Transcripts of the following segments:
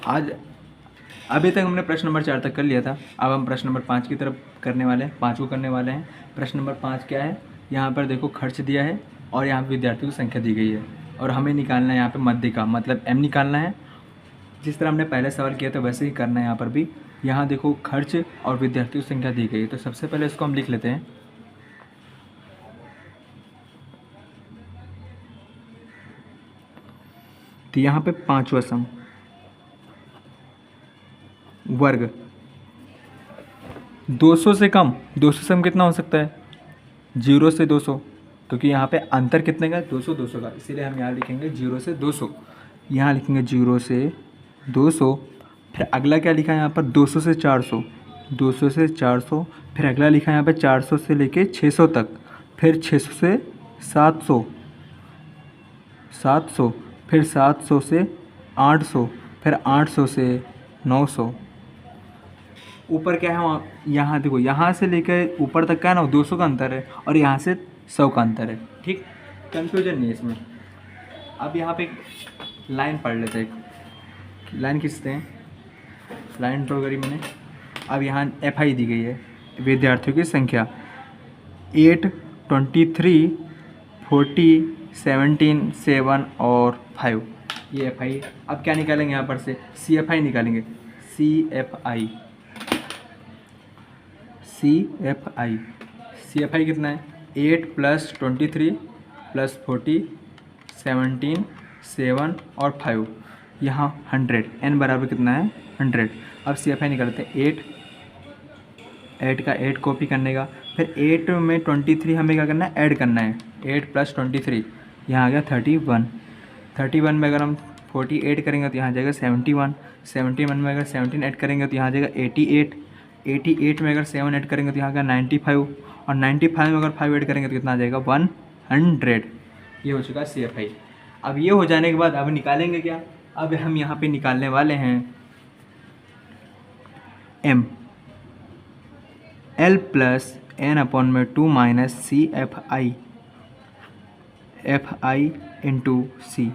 आज अभी तक हमने प्रश्न नंबर 4 तक कर लिया था। अब हम प्रश्न नंबर 5 की तरफ करने वाले हैं, 5 को करने वाले हैं। प्रश्न नंबर 5 क्या है, यहाँ पर देखो खर्च दिया है और यहाँ पर विद्यार्थियों की संख्या दी गई है और हमें निकालना है यहाँ पे मध्य का, मतलब m निकालना है। जिस तरह हमने पहले सवाल किया था वैसे ही करना है यहाँ पर भी। यहाँ देखो खर्च और विद्यार्थियों की संख्या दी गई है, तो सबसे पहले इसको हम लिख लेते हैं। तो यहाँ पे 5वां सम वर्ग 200 से कम, 200 सम कितना हो सकता है, 0 से 200, क्योंकि यहाँ पे अंतर कितने का, 200 200 का, इसीलिए हम यहाँ लिखेंगे 0 से 200। यहाँ लिखेंगे 0 से 200। फिर अगला क्या लिखा है यहाँ पर, 200 से 400, 200 से 400। फिर अगला लिखा है यहाँ पे 400 से लेके 600 तक। फिर 600 से 700, 700। फिर 700 से 800। फिर 800 से 900। ऊपर क्या है वहाँ, यहाँ देखो यहाँ से लेकर ऊपर तक का है ना 200 का अंतर है और यहाँ से 100 का अंतर है। ठीक, कन्फ्यूजन नहीं है इसमें। अब यहाँ पे एक लाइन पढ़ लेते हैं, एक लाइन खींचते हैं, लाइन ड्रॉ करी मैंने। अब यहाँ FI दी गई है, विद्यार्थियों की संख्या 8, 23, 40, 17, 7 और 5, ये FI। अब क्या निकालेंगे यहाँ पर से, CFI निकालेंगे, CFI। CFI कितना है, 8 + 23 + 40 17 7 और 5, यहाँ 100, n बराबर कितना है 100। अब CFI निकालते हैं, 8 का 8 कॉपी करने का। फिर 8 में 23 हमें क्या करना है, ऐड करना है, 8 + 23, यहाँ आ गया 31। 31 में अगर हम 40 ऐड करेंगे तो यहाँ आ जाएगा 71। 71 में अगर 17 ऐड करेंगे तो यहाँ आ जाएगा 88। 88 में अगर 7 ऐड करेंगे तो यहाँ का 95, और 95 में अगर 5 ऐड करेंगे तो कितना आ जाएगा 100। ये हो चुका है CFI। अब ये हो जाने के बाद अब निकालेंगे क्या, अब हम यहाँ पे निकालने वाले हैं M, L + n/2 - CFI, FI × C।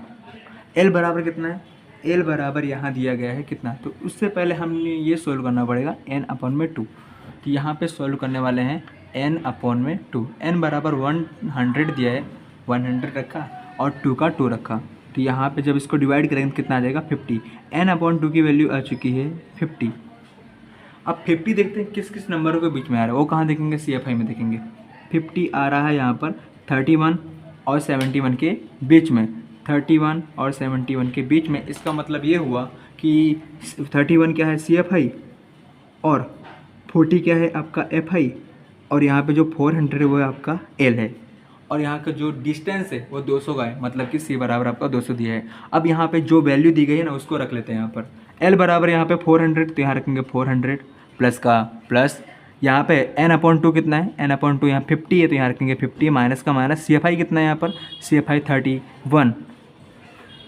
L बराबर कितना है, L बराबर यहाँ दिया गया है कितना, तो उससे पहले हमने ये सोल्व करना पड़ेगा n/2। तो यहाँ पे सोल्व करने वाले हैं n/2। n बराबर 100 दिया है, 100 रखा और 2 का 2 रखा। तो यहाँ पे जब इसको डिवाइड करेंगे तो कितना आ जाएगा 50। n/2 की वैल्यू आ चुकी है 50। अब 50 देखते हैं किस किस नंबरों के बीच में आ रहा है, वो कहाँ देखेंगे, CFI में देखेंगे। 50 आ रहा है यहाँ पर 31 और 71 के बीच में, 31 और 71 के बीच में। इसका मतलब ये हुआ कि 31 क्या है CFI और 40 क्या है आपका FI, और यहाँ पे जो 400 है वो आपका L है, और यहाँ का जो डिस्टेंस है वो 200 का है, मतलब कि C बराबर आपका 200 दिया है। अब यहाँ पे जो वैल्यू दी गई है ना उसको रख लेते हैं यहाँ पर। L बराबर यहाँ पे 400, तो यहाँ रखेंगे 400 प्लस का प्लस, यहाँ पे n/2 कितना है, n/2 यहाँ 50 है तो यहाँ रखेंगे 50, माइनस का माइनस। CFI कितना है यहाँ पर, CFI 31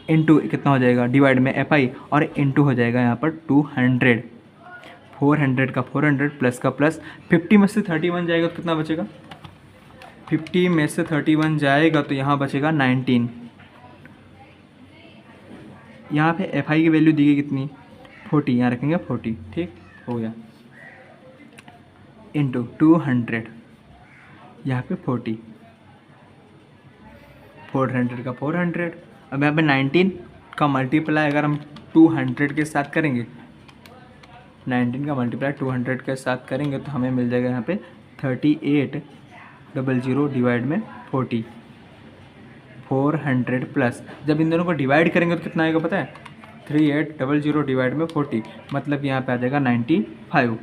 इंटू कितना हो जाएगा, डिवाइड में FI और इंटू हो जाएगा यहाँ पर 200। 400 का 400 प्लस का प्लस। 50 में से 31 जाएगा तो कितना बचेगा, 50 में से 31 जाएगा तो यहाँ बचेगा 19। यहाँ पे FI की वैल्यू दी गई कितनी, 40, यहाँ रखेंगे 40। ठीक हो गया, इंटू 200, यहाँ पे 40, 400 का 400। अब यहाँ पे 19 का मल्टीप्लाई अगर हम 200 के साथ करेंगे, 19 का मल्टीप्लाई 200 के साथ करेंगे तो हमें मिल जाएगा यहाँ पे 3800 डिवाइड में 40, 400 प्लस। जब इन दोनों को डिवाइड करेंगे तो कितना आएगा पता है, 3800 डिवाइड में 40, मतलब यहाँ पे आ जाएगा 95।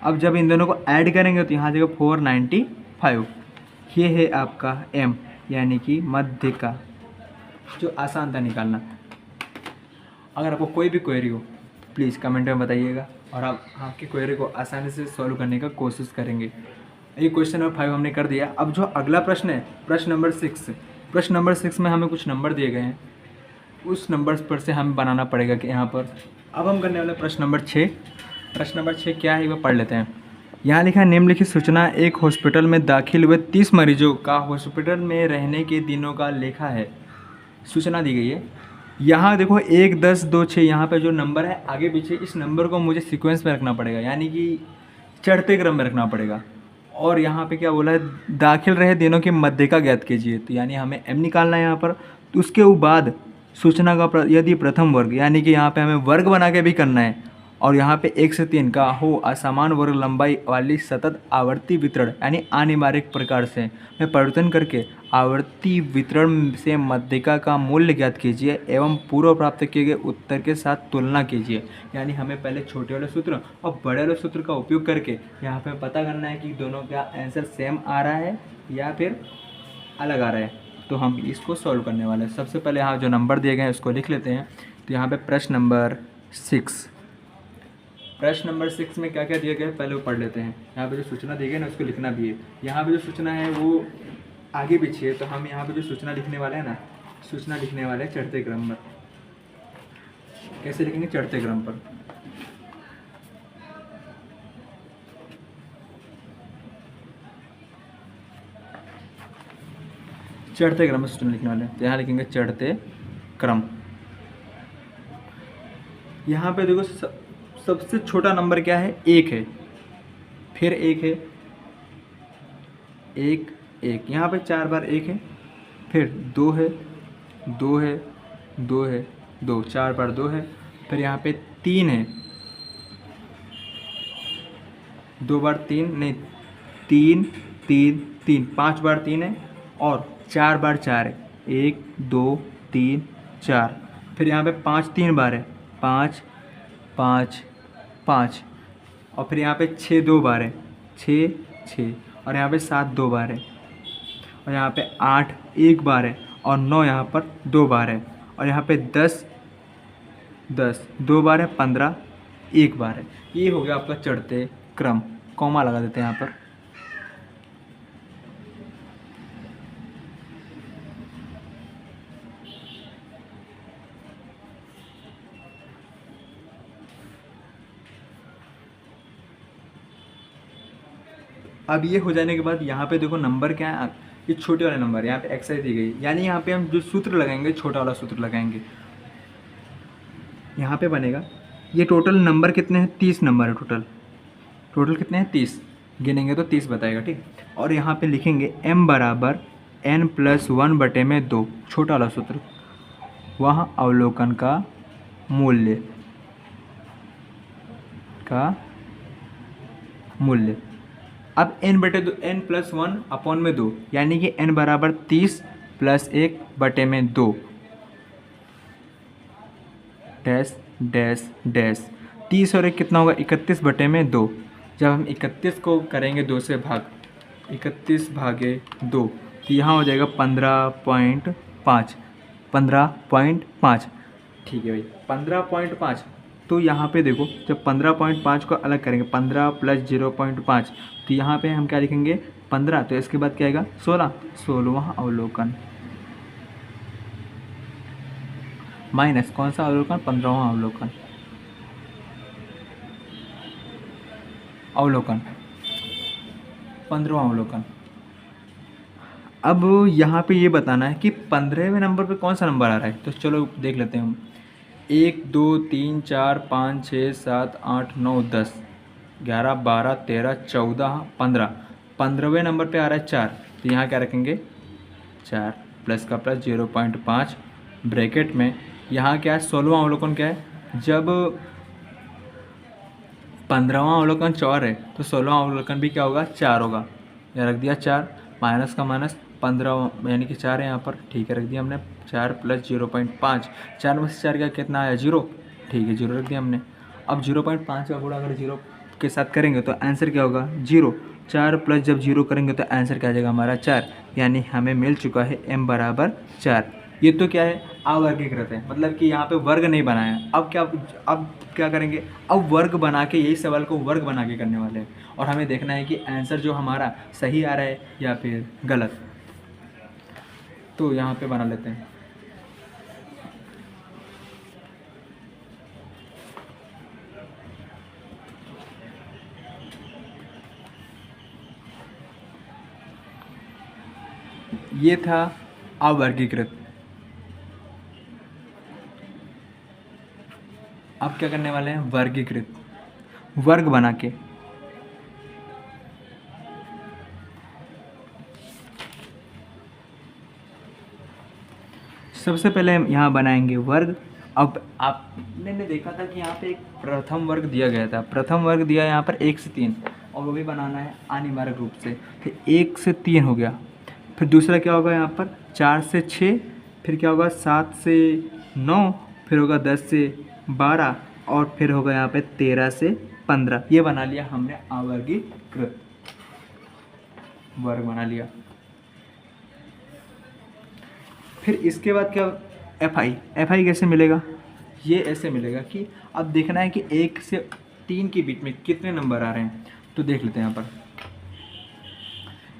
अब जब इन दोनों को ऐड करेंगे तो यहाँ आ जाएगा 495। ये है आपका M, यानी कि मध्य का, जो आसान था निकालना। अगर आपको कोई भी क्वेरी हो प्लीज़ कमेंट में बताइएगा और आप आपकी क्वेरी को आसानी से सॉल्व करने का कोशिश करेंगे। ये क्वेश्चन नंबर 5 हमने कर दिया। अब जो अगला प्रश्न है, प्रश्न नंबर 6, प्रश्न नंबर 6 में हमें कुछ नंबर दिए गए हैं, उस नंबर पर से हमें बनाना पड़ेगा कि यहाँ पर। अब हम करने वाले प्रश्न नंबर 6। प्रश्न नंबर 6 क्या है वो पढ़ लेते हैं। यहाँ लिखा है, निम्नलिखित सूचना एक हॉस्पिटल में दाखिल हुए 30 मरीजों का हॉस्पिटल में रहने के दिनों का लेखा है। सूचना दी गई है, यहाँ देखो 1 10 2 6 यहाँ पे जो नंबर है आगे पीछे, इस नंबर को मुझे सीक्वेंस में रखना पड़ेगा, यानी कि चढ़ते क्रम में रखना पड़ेगा। और यहाँ पे क्या बोला है, दाखिल रहे दिनों के मध्य का ज्ञात कीजिए। तो यानी हमें m निकालना है यहाँ पर। तो उसके बाद सूचना का यदि प्रथम वर्ग, यानी कि यहाँ पे हमें वर्ग बना के भी करना है। और यहाँ पे 1 से 3 का हो असमान वर्ग लंबाई वाली सतत आवर्ती वितरण, यानी अनिवार्य प्रकार से में परिवर्तन करके आवर्ती वितरण से मध्यिका का मूल्य ज्ञात कीजिए एवं पूर्व प्राप्त किए गए उत्तर के साथ तुलना कीजिए। यानी हमें पहले छोटे वाले सूत्र और बड़े वाले सूत्र का उपयोग करके यहाँ पे पता करना है कि दोनों का आंसर सेम आ रहा है या फिर अलग आ रहा है। तो हम इसको सॉल्व करने वाले हैं। सबसे पहले यहाँ जो नंबर दिए गए हैं उसको लिख लेते हैं। तो यहाँ पे प्रश्न नंबर 6, प्रश्न नंबर 6 में क्या क्या दिया गया है पहले वो पढ़ लेते हैं। यहाँ पे जो सूचना दी गई है ना उसको लिखना भी है। यहाँ पे जो सूचना है वो आगे पीछे है, तो हम यहाँ पे जो सूचना लिखने वाले हैं ना, सूचना लिखने वाले हैं चढ़ते क्रम पर। कैसे लिखेंगे? चढ़ते क्रम पर। चढ़ते क्रम में सूचना लिखने वाले हैं, तो यहाँ लिखेंगे चढ़ते क्रम। यहाँ पे देखो सबसे छोटा नंबर क्या है? 1 है, फिर 1 है, 1 1, यहाँ पे 4 बार 1 है, फिर 2 है, 2 है, 2 है, 2, 4 बार 2 है, फिर यहाँ पे 3 है, 2 बार 3 नहीं, 3 3 3, 5 बार 3 है और 4 बार 4 है, 1 2 3 4, फिर यहाँ पे 5 3 बार है, 5 5 5, और फिर यहाँ पे 6 2 बार है, 6 6, और यहाँ पे 7 2 बार है, और यहाँ पे 8 1 बार है, और 9 यहाँ पर 2 बार है, और यहाँ पे 10 10 2 बार है, 15 1 बार है। ये हो गया आपका चढ़ते क्रम। कॉमा लगा देते हैं यहाँ पर। अब ये हो जाने के बाद यहाँ पे देखो नंबर क्या है, ये छोटे वाले नंबर, यहाँ पे एक्सरसाइज दी गई, यानी यहाँ पे हम जो सूत्र लगाएंगे छोटा वाला सूत्र लगाएंगे। यहाँ पे बनेगा, ये टोटल नंबर कितने हैं? 30 नंबर है टोटल। टोटल कितने हैं? 30। गिनेंगे तो 30 बताएगा, ठीक। और यहाँ पे लिखेंगे m बराबर n+1/2, छोटा वाला सूत्र, वह अवलोकन का मूल्य अब n/2 n+1/2, यानी कि n बराबर 30 + 1/2 डैश डैश डैश। 30 और 1 कितना होगा? 31/2। जब हम 31 को करेंगे 2 से भाग, 31/2, तो यहाँ हो जाएगा 15.5, 15.5, ठीक है भाई, 15.5। तो यहाँ पे देखो, जब 15.5 को अलग करेंगे, 15 + 0.5, तो यहाँ पे हम क्या लिखेंगे? 15, तो इसके बाद क्या आएगा? 16, 16वां अवलोकन, माइनस कौन सा अवलोकन? 15वां अवलोकन, अवलोकन 15वां अवलोकन। अब यहाँ पे ये बताना है कि 15वें नंबर पे कौन सा नंबर आ रहा है। तो चलो देख लेते हैं हम। 1 2 3 4 5 6 7 8 9 10 11 12 13 14 15, 15वें नंबर पे आ रहा है 4, तो यहाँ क्या रखेंगे? 4 प्लस का प्लस 0.5 ब्रैकेट में। यहाँ क्या है? 16वां अवलोकन क्या है? जब 15वां अवलोकन 4 है तो 16वां अवलोकन भी क्या होगा? 4 होगा। यहाँ रख दिया 4, माइनस का माइनस, 15 यानी कि 4 है यहाँ पर, ठीक है, रख दिया हमने 4 + 0.5, 4 में से 4 का कितना आया? 0, ठीक है, 0 रख दिया हमने। अब 0.5 का गुणा अगर 0 के साथ करेंगे तो आंसर क्या होगा? 0। 4 प्लस जब 0 करेंगे तो आंसर क्या आ जाएगा हमारा? 4, यानी हमें मिल चुका है m बराबर 4। ये तो क्या है? अवर्गीकृत है, मतलब कि यहाँ पे वर्ग नहीं बनाया। अब क्या करेंगे? अब वर्ग बना के, यही सवाल को वर्ग बना के करने वाले हैं, और हमें देखना है कि आंसर जो हमारा सही आ रहा है या फिर गलत। तो यहाँ पे बना लेते हैं। ये था अवर्गीकृत। अब क्या करने वाले हैं, वर्गीकृत, वर्ग बना के। सबसे पहले हम यहाँ बनाएंगे वर्ग। अब आपने देखा था कि यहाँ पे एक प्रथम वर्ग दिया गया था, प्रथम वर्ग दिया यहाँ पर 1 से 3, और वो भी बनाना है अनिवार्य रूप से। फिर 1 से 3 हो गया, फिर दूसरा क्या होगा यहाँ पर 4 से 6, फिर क्या होगा 7 से 9, फिर होगा 10 से 12, और फिर होगा यहाँ पे 13 से 15। ये बना लिया हमने अवर्गीकृत वर्ग बना लिया। फिर इसके बाद क्या, एफ आई कैसे मिलेगा, ये ऐसे मिलेगा कि अब देखना है कि 1 से 3 के बीच में कितने नंबर आ रहे हैं। तो देख लेते हैं यहाँ पर,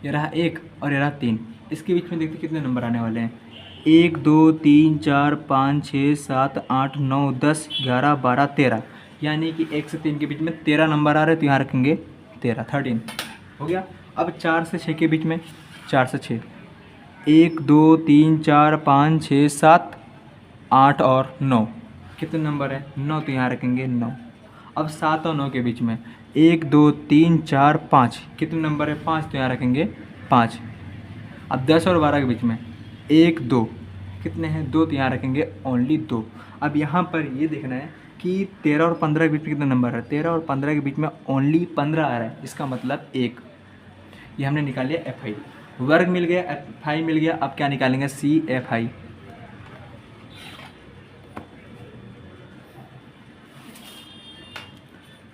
ये रहा 1 और ये रहा 3, इसके बीच में देखते कितने नंबर आने वाले हैं। 1 2 3 4 5 6 7 8 9 10 11 12 13, यानी कि 1 से 3 के बीच में 13 नंबर आ रहे हैं, तो यहाँ रखेंगे 13 हो गया। अब 4 से 6 के बीच में, 4 से 6, 1 2 3 4 5 6 7 8 और 9, कितने नंबर है 9, तो यहाँ रखेंगे 9। अब 7 और 9 के बीच में 1 2 3 4 5, कितने नंबर है 5, तो यहाँ रखेंगे 5। अब 10 और 12 के बीच में 1 2, कितने हैं 2, तो यहाँ रखेंगे ओनली 2। अब यहाँ पर ये देखना है कि 13 और 15 के बीच में कितने नंबर है, 13 और 15 के बीच में ओनली 15 आ रहा है, इसका मतलब 1। ये हमने निकाल लिया एफ आई, वर्ग मिल गया, एफ आई मिल गया। अब क्या निकालेंगे, सी एफ आई।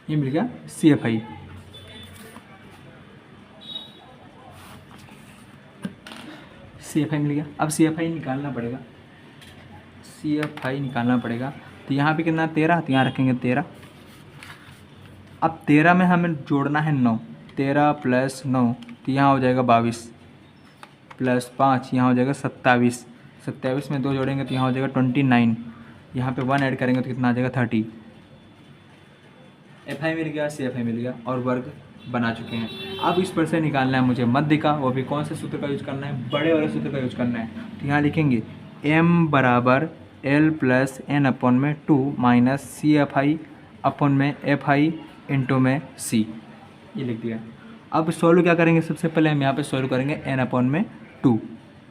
ये मिल गया सी एफ आई। सी एफ आई मिल गया। अब सी एफ आई निकालना पड़ेगा, सी एफ आई निकालना पड़ेगा। तो यहाँ पे कितना 13, तो यहाँ रखेंगे 13। अब 13 में हमें जोड़ना है 9, 13 प्लस 9, तो यहाँ हो जाएगा 22, प्लस 5 यहाँ हो जाएगा 27, 27 में 2 जोड़ेंगे तो यहाँ हो जाएगा 29, यहाँ पे 1 ऐड करेंगे तो कितना आ जाएगा 30। एफ आई मिल गया, सी एफ आई मिल गया, और वर्ग बना चुके हैं। अब इस पर से निकालना है मुझे मध्य का, वो भी कौन से सूत्र का यूज करना है, बड़े वाले सूत्र का यूज करना है। तो यहाँ लिखेंगे m बराबर l प्लस एन अपॉन में 2 minus C F I upon में एफ आई इंटू में सी, ये लिख दिया। अब सॉल्व क्या करेंगे, सबसे पहले हम यहाँ पे सॉल्व करेंगे n अपॉन में 2।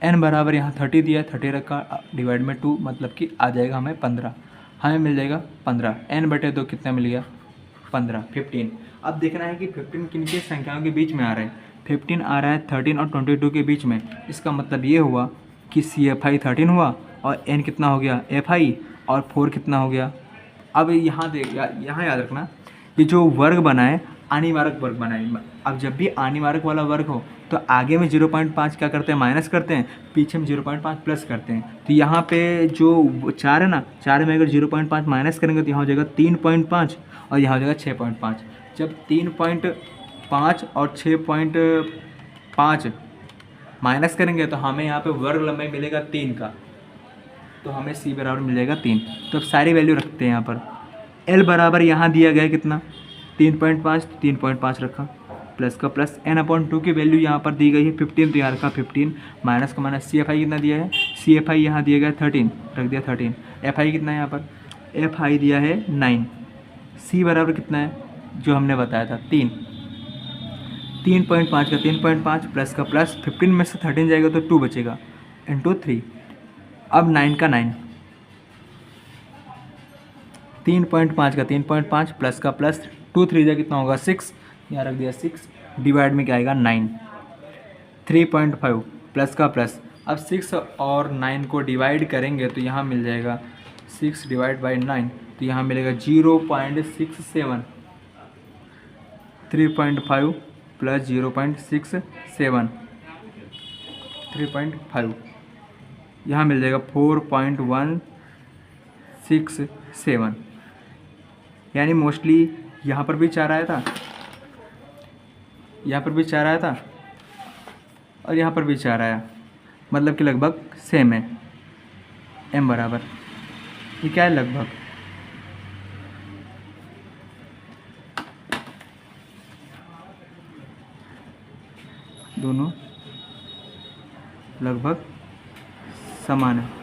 n बराबर यहाँ 30 दिया है, 30 रखा डिवाइड में 2, मतलब कि आ जाएगा हमें 15, हमें मिल जाएगा 15। n बटे 2 कितना मिल गया 15, 15। अब देखना है कि 15 किन के संख्याओं के बीच में आ रहा है। 15 आ रहा है 13 और 22 के बीच में, इसका मतलब ये हुआ कि सी एफ आई 13 हुआ, और n कितना हो गया एफ आई, और 4 कितना हो गया। अब यहाँ यहाँ याद रखना, ये जो वर्ग बना है अनिवार्य वर्ग बना है। अब जब भी अनिवार्य वाला वर्ग हो तो आगे में 0.5 क्या करते हैं, माइनस करते हैं, पीछे में 0.5 प्लस करते हैं। तो यहाँ पे जो 4 है ना, 4 में अगर 0.5 माइनस करेंगे तो यहाँ हो जाएगा 3.5, और यहाँ हो जाएगा 6.5। जब 3.5 और 6.5 माइनस करेंगे तो हमें यहाँ पे वर्ग लंबाई मिलेगा 3 का, तो हमें सी बराबर मिल जाएगा 3। तो अब सारी वैल्यू रखते हैं यहाँ पर। एल बराबर यहाँ दिया गया है कितना 3.5, 3.5 रखा, प्लस का प्लस, n अपॉन 2 की वैल्यू यहाँ पर दी गई है 15, तो यहाँ रखा 15, माइनस का माइनस। सी एफ आई कितना दिया है, सी एफ आई यहाँ दिया गया 13, रख दिया 13। एफ आई कितना है यहाँ पर, एफ आई दिया है 9। सी बराबर कितना है जो हमने बताया था 3, 3.5 का 3.5, प्लस का प्लस, 15 में से 13 जाएगा तो 2 बचेगा, इंटू 3। अब 9 का 9, 3.5 का 3.5, प्लस का प्लस, 2 3 जा कितना होगा 6, यहाँ रख दिया 6, डिवाइड में क्या आएगा 9। 3.5 प्लस का प्लस, अब 6 और 9 को डिवाइड करेंगे तो यहाँ मिल जाएगा 6 डिवाइड बाई 9, तो यहाँ मिलेगा 0.67। 3.5 प्लस 0.67, 3.5, यहाँ मिल जाएगा 4.167। यानी मोस्टली यहाँ पर भी 4 आया था, यहाँ पर भी 4 आया था, और यहाँ पर भी 4 आया, मतलब कि लगभग सेम है। m बराबर ये क्या है, लगभग दोनों लगभग समान है।